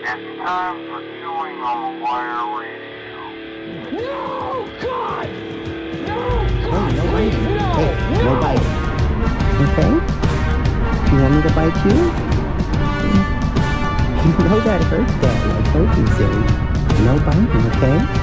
It's time for Chewing on the Wire Radio. No, God! No, Hey, God, no please, biting. no! Hey, no biting. Okay? You want me to bite you? You know that hurts, Daddy. I told you, silly. No biting, okay?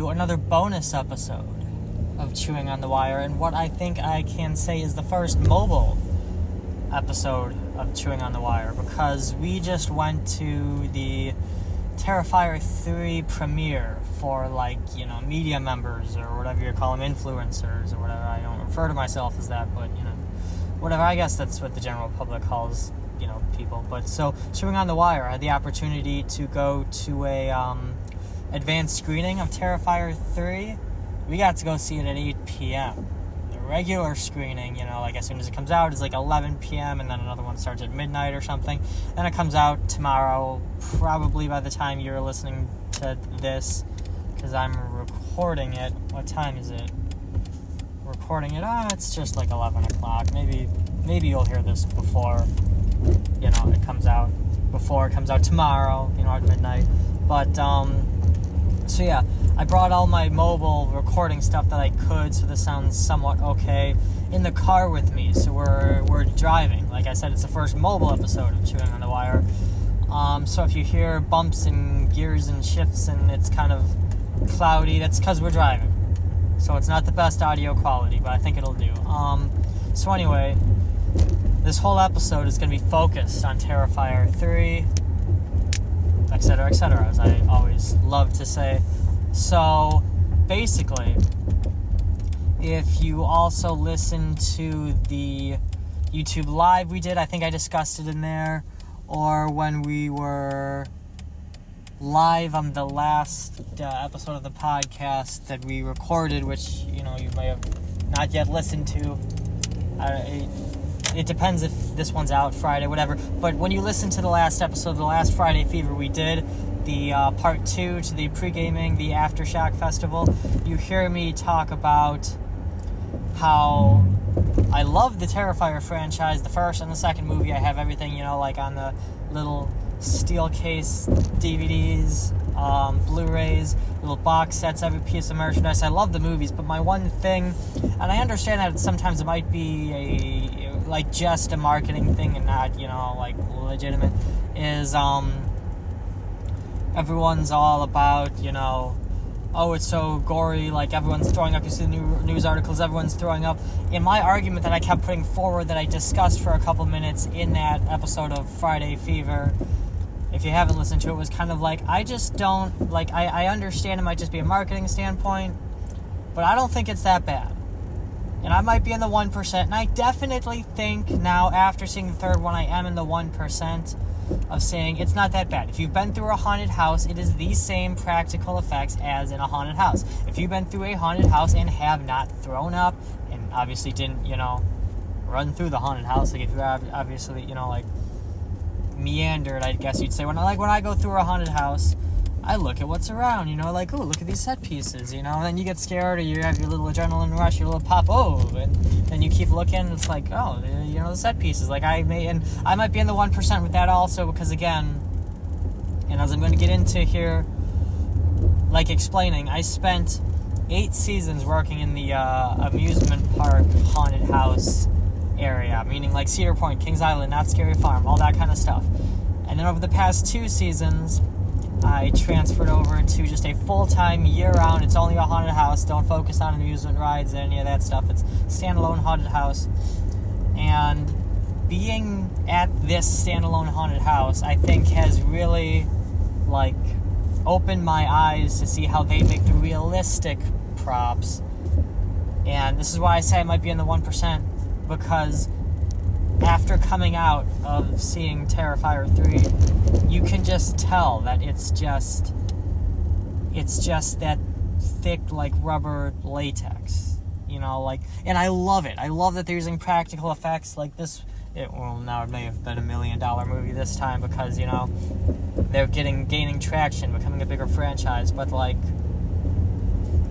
Another bonus episode of Chewing on the Wire, and what I think I can say is the first mobile episode of Chewing on the Wire, because we just went to the Terrifier 3 premiere for, media members, or whatever you call them, influencers, or whatever. I don't refer to myself as that, but, whatever. I guess that's what the general public calls, people. But so, Chewing on the Wire, I had the opportunity to go to a, advanced screening of Terrifier 3. We got to go see it at 8 p.m. The regular screening, as soon as it comes out, is 11 p.m. and then another one starts at midnight or something. Then it comes out tomorrow, probably by the time you're listening to this, because I'm recording it. What time is it? Recording it, it's just 11 o'clock. Maybe you'll hear this before, it comes out. Before it comes out tomorrow, at midnight. But, so yeah, I brought all my mobile recording stuff that I could, so this sounds somewhat okay, in the car with me. So we're driving. Like I said, it's the first mobile episode of Chewing on the Wire. So if you hear bumps and gears and shifts and it's kind of cloudy, that's because we're driving. So it's not the best audio quality, but I think it'll do. So anyway, this whole episode is going to be focused on Terrifier 3, etc., etc., as I always love to say. So, basically, if you also listen to the YouTube Live we did, I think I discussed it in there, or when we were live on the last episode of the podcast that we recorded, which, you may have not yet listened to. It depends if this one's out Friday, whatever. But when you listen to the last episode, the last Friday Fever we did, the part 2 to the pre-gaming, the Aftershock Festival, you hear me talk about how I love the Terrifier franchise. The first and the second movie, I have everything, on the little steel case DVDs, Blu-rays, little box sets, every piece of merchandise. I love the movies, but my one thing, and I understand that sometimes it might be just a marketing thing and not, legitimate, is, everyone's all about, oh, it's so gory, everyone's throwing up. You see the news articles, everyone's throwing up. In my argument that I kept putting forward, that I discussed for a couple minutes in that episode of Friday Fever, if you haven't listened to it, was kind of I just don't, I understand it might just be a marketing standpoint, but I don't think it's that bad. And I might be in the 1%, and I definitely think now, after seeing the third one, I am in the 1% of saying it's not that bad. If you've been through a haunted house, it is the same practical effects as in a haunted house. If you've been through a haunted house and have not thrown up, and obviously didn't, run through the haunted house, if you obviously, meandered, I guess you'd say. When I go through a haunted house, I look at what's around, oh, look at these set pieces, and then you get scared, or you have your little adrenaline rush, your little pop, and then you keep looking, it's the set pieces, I might be in the 1% with that also, because again, and as I'm going to get into here, explaining, I spent 8 seasons working in the amusement park haunted house area, meaning Cedar Point, Kings Island, Not Scary Farm, all that kind of stuff. And then over the past 2 seasons, I transferred over to just a full-time, year-round, it's only a haunted house, don't focus on amusement rides, any of that stuff, it's standalone haunted house. And being at this standalone haunted house, I think has really, opened my eyes to see how they make the realistic props. And this is why I say I might be in the 1%. because after coming out of seeing Terrifier 3, you can just tell that it's just that thick, like, rubber latex, you know, like, and I love it. I love that they're using practical effects like this. Now it may have been $1 million movie this time because, you know, they're gaining traction, becoming a bigger franchise, but, like,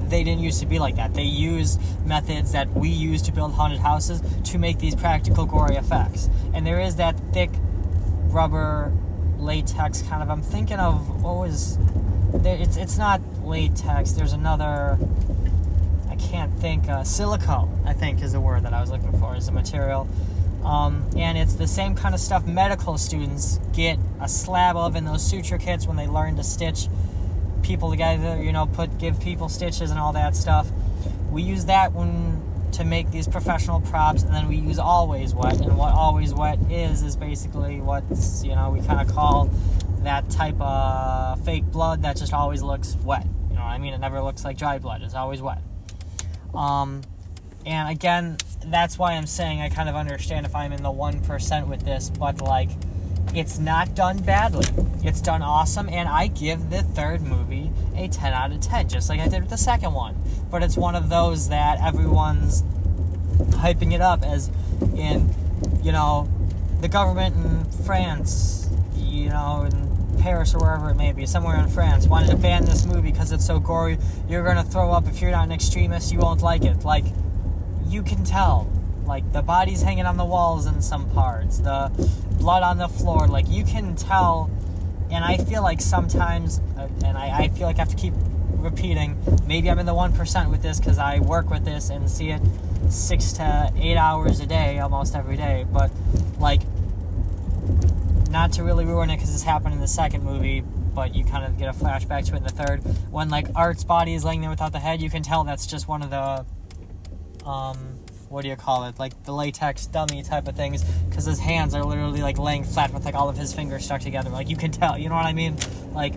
they didn't used to be like that. They used methods that we use to build haunted houses to make these practical gory effects. And there is that thick rubber latex kind of, I'm thinking of, what was, it's not latex, there's another, I can't think, silicone, I think is the word that I was looking for, is the material. And it's the same kind of stuff medical students get a slab of in those suture kits when they learn to stitch people together, you know, give people stitches and all that stuff. We use that to make these professional props, and then we use Always Wet, and what Always Wet is basically what's, you know, we kind of call that type of fake blood that just always looks wet. You know what I mean? It never looks like dry blood. It's always wet. And again, that's why I'm saying I kind of understand if I'm in the 1% with this, but, like, it's not done badly. It's done awesome, and I give the third movie a 10 out of 10, just like I did with the second one. But it's one of those that everyone's hyping it up as in, you know, the government in France, you know, in Paris or wherever it may be, somewhere in France, wanted to ban this movie because it's so gory. You're going to throw up. If you're not an extremist, you won't like it. Like, you can tell. Like, the body's hanging on the walls in some parts, the blood on the floor, like, you can tell. And I feel like sometimes, and I feel like I have to keep repeating, maybe I'm in the 1% with this because I work with this and see it 6 to 8 hours a day, almost every day, but, like, not to really ruin it because this happened in the second movie, but you kind of get a flashback to it in the third. When, like, Art's body is laying there without the head, you can tell that's just one of the, what do you call it, like the latex dummy type of things, because his hands are literally like laying flat with like all of his fingers stuck together. Like, you can tell, you know what I mean? Like,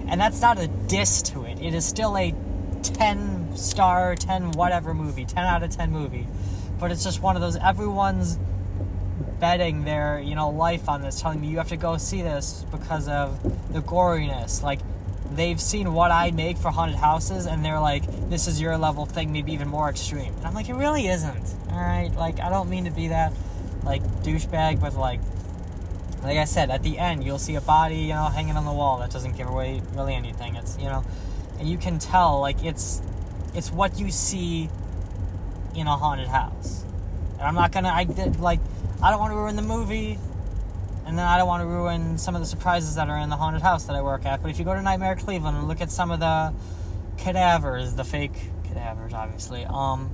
and that's not a diss to it. It is still a 10-star, 10 whatever movie, 10 out of 10 movie. But it's just one of those, everyone's betting their, you know, life on this, telling me you have to go see this because of the goriness. Like, they've seen what I make for haunted houses, and they're like, this is your level thing, maybe even more extreme. And I'm like, it really isn't. Alright, like, I don't mean to be that, like, douchebag, but, like I said, at the end, you'll see a body, you know, hanging on the wall. That doesn't give away really anything. It's, you know, and you can tell, like, it's what you see in a haunted house. And I'm not gonna, I don't want to ruin the movie, and then I don't want to ruin some of the surprises that are in the haunted house that I work at. But if you go to Nightmare Cleveland and look at some of the cadavers, the fake cadavers, obviously, on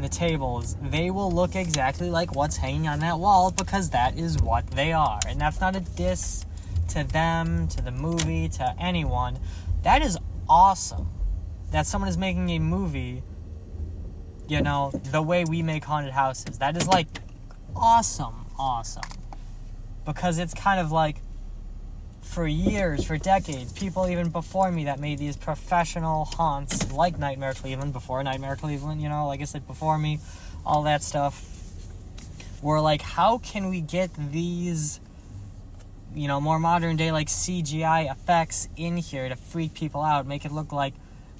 the tables, they will look exactly like what's hanging on that wall because that is what they are. And that's not a diss to them, to the movie, to anyone. That is awesome that someone is making a movie, you know, the way we make haunted houses. That is, like, awesome. Because it's kind of like, for years, for decades, people even before me that made these professional haunts, like Nightmare Cleveland, before Nightmare Cleveland, you know, like I said, before me, all that stuff, were like, how can we get these, you know, more modern day, like, CGI effects in here to freak people out, make it look like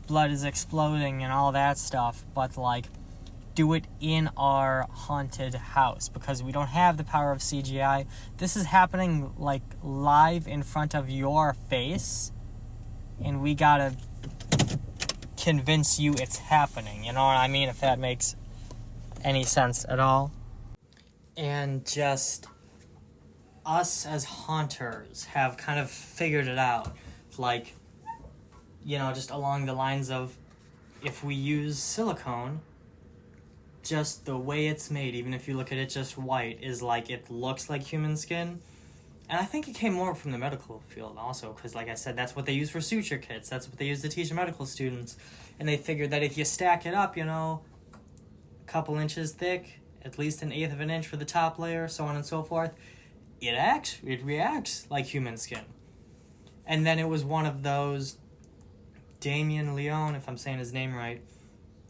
blood is exploding and all that stuff, but, like, do it in our haunted house, because we don't have the power of CGI. This is happening, like, live in front of your face, and we gotta convince you it's happening, you know what I mean, if that makes any sense at all. And just us as haunters have kind of figured it out, like, you know, just along the lines of, if we use silicone, just the way it's made, even if you look at it just white, is like, it looks like human skin. And I think it came more from the medical field also, because, like I said, that's what they use for suture kits. That's what they use to teach medical students. And they figured that if you stack it up, you know, a couple inches thick, at least 1/8 of an inch for the top layer, so on and so forth, it reacts like human skin. And then it was one of those, Damien Leone, if I'm saying his name right,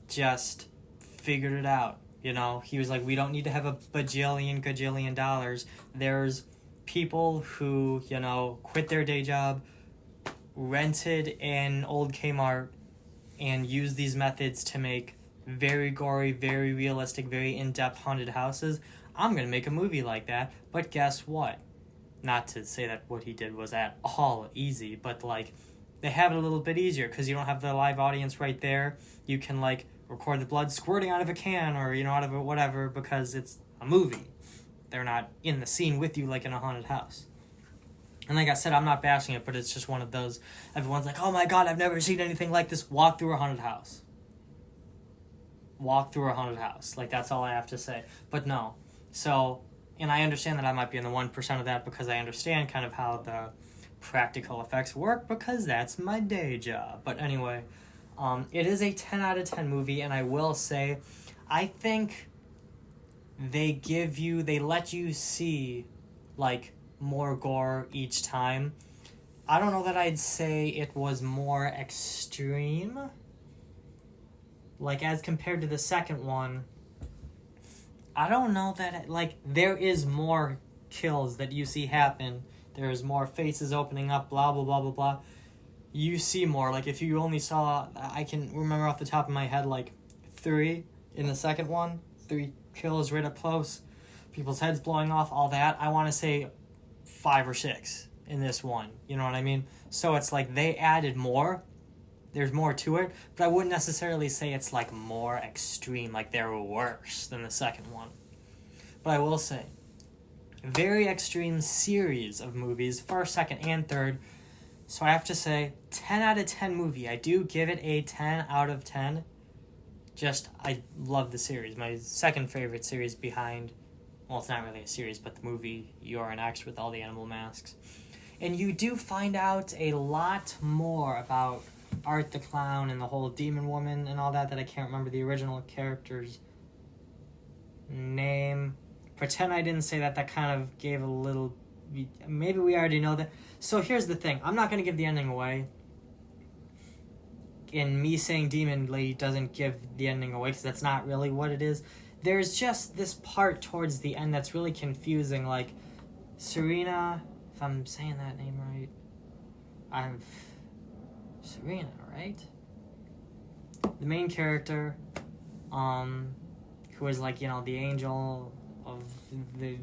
just figured it out. You know, he was like, we don't need to have a gajillion dollars. There's people who, you know, quit their day job, rented an old Kmart, and used these methods to make very gory, very realistic, very in-depth haunted houses. I'm going to make a movie like that, but guess what? Not to say that what he did was at all easy, but, like, they have it a little bit easier because you don't have the live audience right there. You can, like, record the blood squirting out of a can or, you know, out of a whatever because it's a movie. They're not in the scene with you like in a haunted house. And like I said, I'm not bashing it, but it's just one of those, everyone's like, oh my god, I've never seen anything like this. Walk through a haunted house. Walk through a haunted house. Like, that's all I have to say. But no. So, and I understand that I might be in the 1% of that because I understand kind of how the practical effects work because that's my day job. But anyway, it is a 10 out of 10 movie, and I will say, I think they let you see, like, more gore each time. I don't know that I'd say it was more extreme. Like, as compared to the second one, I don't know that, there is more kills that you see happen. There's more faces opening up, blah, blah, blah, blah, blah. You see more. Like, if you only saw, I can remember off the top of my head, 3 in the second one. 3 kills right up close. People's heads blowing off, all that. I want to say 5 or 6 in this one. You know what I mean? So it's like they added more. There's more to it. But I wouldn't necessarily say it's, more extreme. Like, they're worse than the second one. But I will say, very extreme series of movies, first, second, and third. So I have to say, 10 out of 10 movie. I do give it a 10 out of 10. I love the series. My second favorite series behind, well, it's not really a series, but the movie You're an X with all the animal masks. And you do find out a lot more about Art the Clown and the whole demon woman and all that I can't remember the original character's name. Pretend I didn't say that. That kind of gave a little... Maybe we already know that. So here's the thing. I'm not going to give the ending away. And me saying Demon Lady doesn't give the ending away because that's not really what it is. There's just this part towards the end that's really confusing. Like, Serena, if I'm saying that name right, Serena, right? The main character, who is the angel of the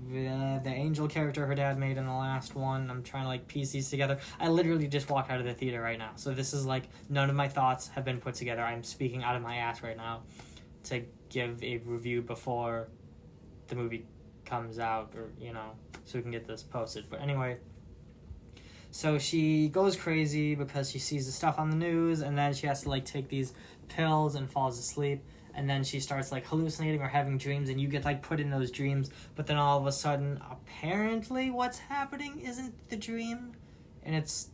angel character her dad made in the last one. I'm trying to piece these together. I literally just walked out of the theater right now. So this is none of my thoughts have been put together. I'm speaking out of my ass right now to give a review before the movie comes out, or so we can get this posted. But anyway, so she goes crazy because she sees the stuff on the news, and then she has to take these pills and falls asleep. And then she starts hallucinating or having dreams, and you get put in those dreams. But then all of a sudden, apparently what's happening isn't the dream, and it's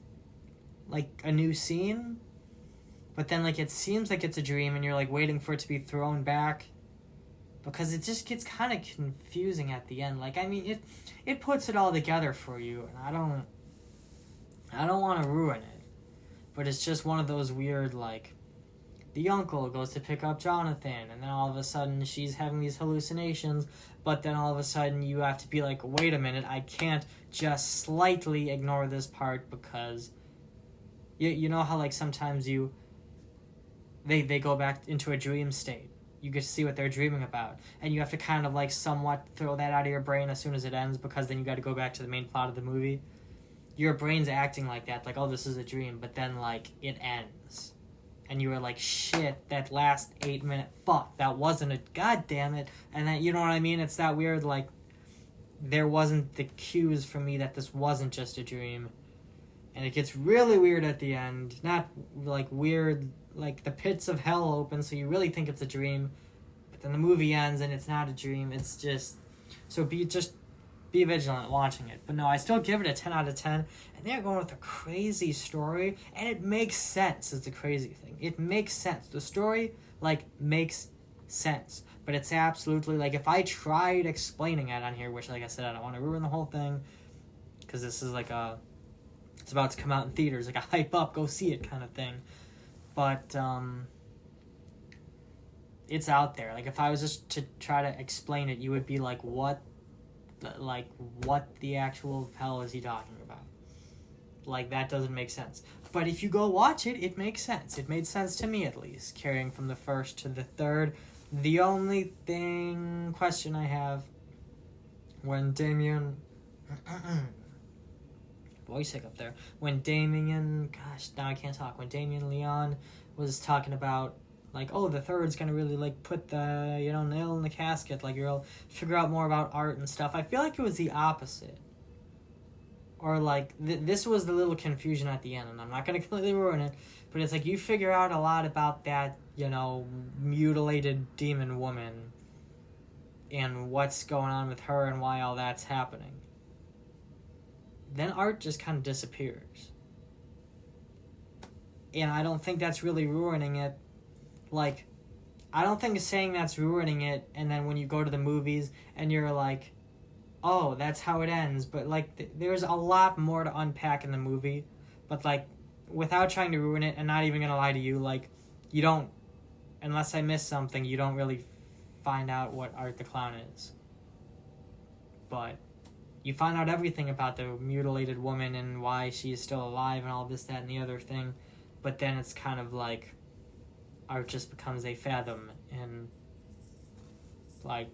a new scene. But then it seems like it's a dream, and you're waiting for it to be thrown back, because it just gets kind of confusing at the end. It puts it all together for you, and I don't want to ruin it, but it's just one of those weird the uncle goes to pick up Jonathan, and then all of a sudden she's having these hallucinations, but then all of a sudden you have to be wait a minute, I can't just slightly ignore this part, because you know how sometimes they go back into a dream state. You get to see what they're dreaming about, and you have to kind of somewhat throw that out of your brain as soon as it ends, because then you got to go back to the main plot of the movie. Your brain's acting like that, oh, this is a dream, but then it ends. And you were shit, that last 8-minute, fuck, that wasn't a, god damn it. And then, you know what I mean? It's that weird, there wasn't the cues for me that this wasn't just a dream. And it gets really weird at the end. Not, weird, the pits of hell open, so you really think it's a dream. But then the movie ends, and it's not a dream. It's just, so be vigilant watching it. But no, I still give it a 10 out of 10. And they're going with a crazy story. And it makes sense, is the crazy thing. It makes sense. The story, makes sense. But it's absolutely, if I tried explaining it on here, which, I said, I don't want to ruin the whole thing. Because this is it's about to come out in theaters. A hype up, go see it kind of thing. But, it's out there. Like, if I was just to try to explain it, you would be like, what the actual hell is he talking about? Like, that doesn't make sense. But if you go watch it, it makes sense. It made sense to me, at least, carrying from the first to the third. The only question I have, when Damien... voice hiccup there. When Damien... Gosh, now I can't talk. When Damien Leon was talking about, like, oh, the third's gonna really, like, put the, nail in the casket. Like, you'll figure out more about art and stuff. I feel like it was the opposite. Or, like, this was the little confusion at the end, and I'm not going to completely ruin it, but it's like you figure out a lot about that, mutilated demon woman and what's going on with her and why all that's happening. Then art just kind of disappears. And I don't think that's really ruining it. Like, I don't think saying that's ruining it, and then when you go to the movies and you're like, oh, that's how it ends. But, like, there's a lot more to unpack in the movie. But, like, without trying to ruin it, and not even gonna lie to you, like, you don't, unless I miss something, you don't really find out what Art the Clown is. But you find out everything about the mutilated woman and why she is still alive and all this, that, and the other thing. But then it's kind of like Art just becomes a fathom and, like,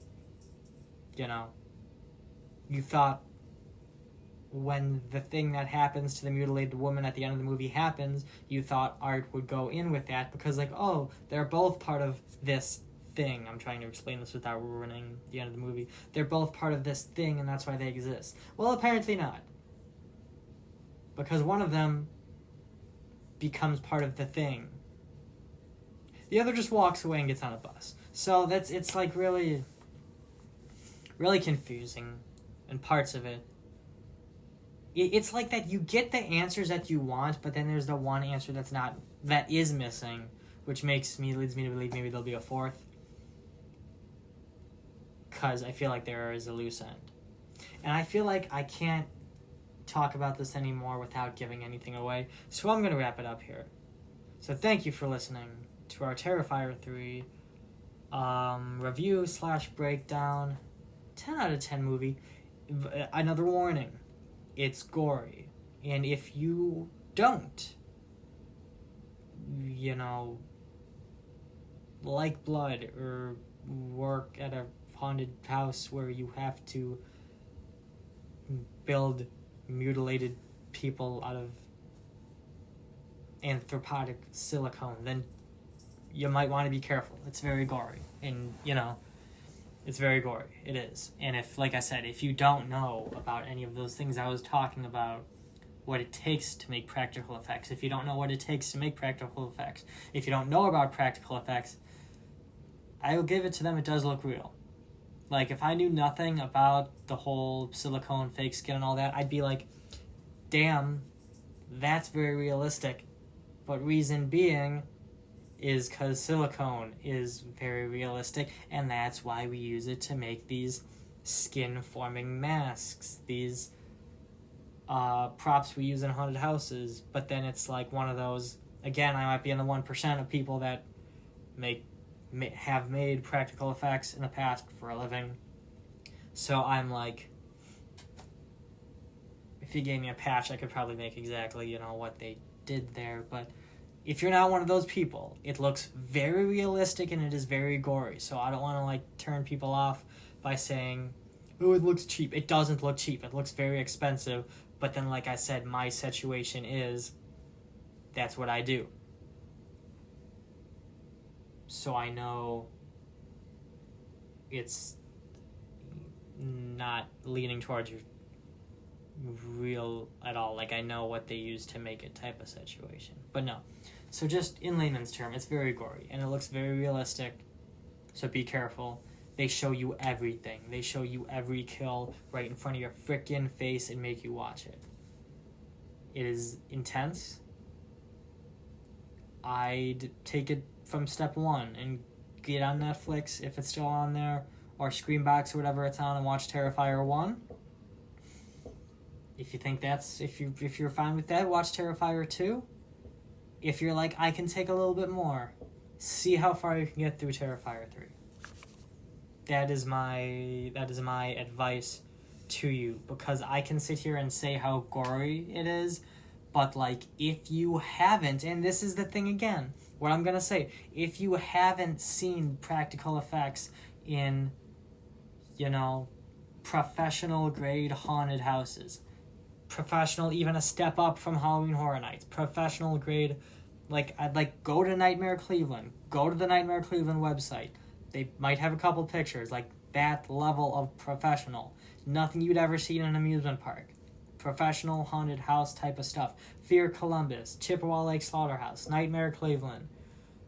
you thought when the thing that happens to the mutilated woman at the end of the movie happens, you thought Art would go in with that because, like, oh, they're both part of this thing. I'm trying to explain this without ruining the end of the movie. They're both part of this thing, and that's why they exist. Well, apparently not. Because one of them becomes part of the thing. The other just walks away and gets on a bus. So it's like really, really confusing. And parts of it. It's like that you get the answers that you want, but then there's the one answer that is missing, which leads me to believe maybe there'll be a fourth. Because I feel like there is a loose end. And I feel like I can't talk about this anymore without giving anything away, so I'm going to wrap it up here. So thank you for listening to our Terrifier 3 review/breakdown. 10 out of 10 movie. Another warning, it's gory, and if you don't, like blood or work at a haunted house where you have to build mutilated people out of anthropodic silicone, then you might want to be careful. It's very gory, and it's very gory. It is. And if, like I said, if you don't know about any of those things I was talking about, what it takes to make practical effects, if you don't know what it takes to make practical effects, if you don't know about practical effects, I will give it to them, it does look real. Like, if I knew nothing about the whole silicone fake skin and all that, I'd be like, damn, that's very realistic. But reason being is because silicone is very realistic, and that's why we use it to make these skin-forming masks, these props we use in haunted houses. But then it's like one of those, again, I might be in the 1% of people that have made practical effects in the past for a living. So I'm like, if you gave me a patch, I could probably make exactly, what they did there, but if you're not one of those people, it looks very realistic and it is very gory. So I don't want to, turn people off by saying, oh, it looks cheap. It doesn't look cheap. It looks very expensive. But then, like I said, my situation is, that's what I do. So I know it's not leaning towards real at all. Like, I know what they use to make it type of situation. But no. So just in layman's term, it's very gory, and it looks very realistic, so be careful. They show you everything. They show you every kill right in front of your frickin' face and make you watch it. It is intense. I'd take it from step one and get on Netflix, if it's still on there, or Screambox or whatever it's on, and watch Terrifier 1. If you think if you're fine with that, watch Terrifier 2. If you're like, I can take a little bit more, see how far you can get through Terrifier 3. That is my advice to you, because I can sit here and say how gory it is, but like if you haven't, and this is the thing again, what I'm gonna say, if you haven't seen practical effects in, you know, professional grade haunted houses, professional, even a step up from Halloween Horror Nights, professional grade, like, I'd like, go to Nightmare Cleveland, go to the Nightmare Cleveland website, they might have a couple pictures, like that level of professional, nothing you'd ever see in an amusement park, professional haunted house type of stuff, Fear Columbus, Chippewa Lake Slaughterhouse, Nightmare Cleveland,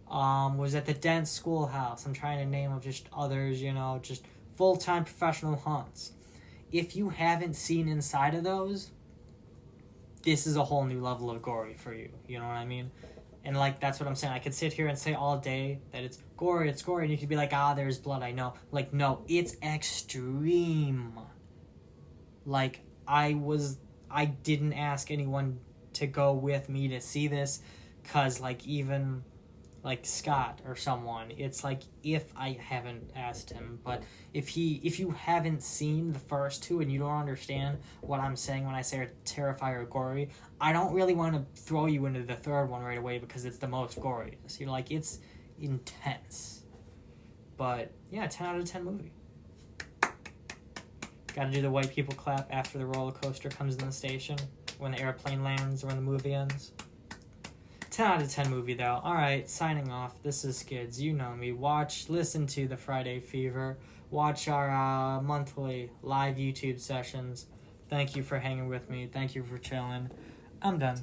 was at the Dent Schoolhouse, I'm trying to name of just others, you know, just full-time professional haunts. If you haven't seen inside of those, this is a whole new level of gory for you, you know what I mean? And like, that's what I'm saying. I could sit here and say all day that it's gory, and you could be like, there's blood, I know. Like, no, it's extreme. Like, I didn't ask anyone to go with me to see this, because like, even like Scott or someone, it's like, if I haven't asked him, but if you haven't seen the first two and you don't understand what I'm saying when I say Terrifier or gory, I don't really want to throw you into the third one right away because it's the most gory. You know, like, it's intense. But yeah, 10 out of 10 movie. Gotta do the white people clap after the roller coaster comes in the station, when the airplane lands, or when the movie ends. 10 out of 10 movie, though. Alright, signing off. This is Skids. You know me. Listen to the Friday Fever. Watch our monthly live YouTube sessions. Thank you for hanging with me. Thank you for chilling. I'm done.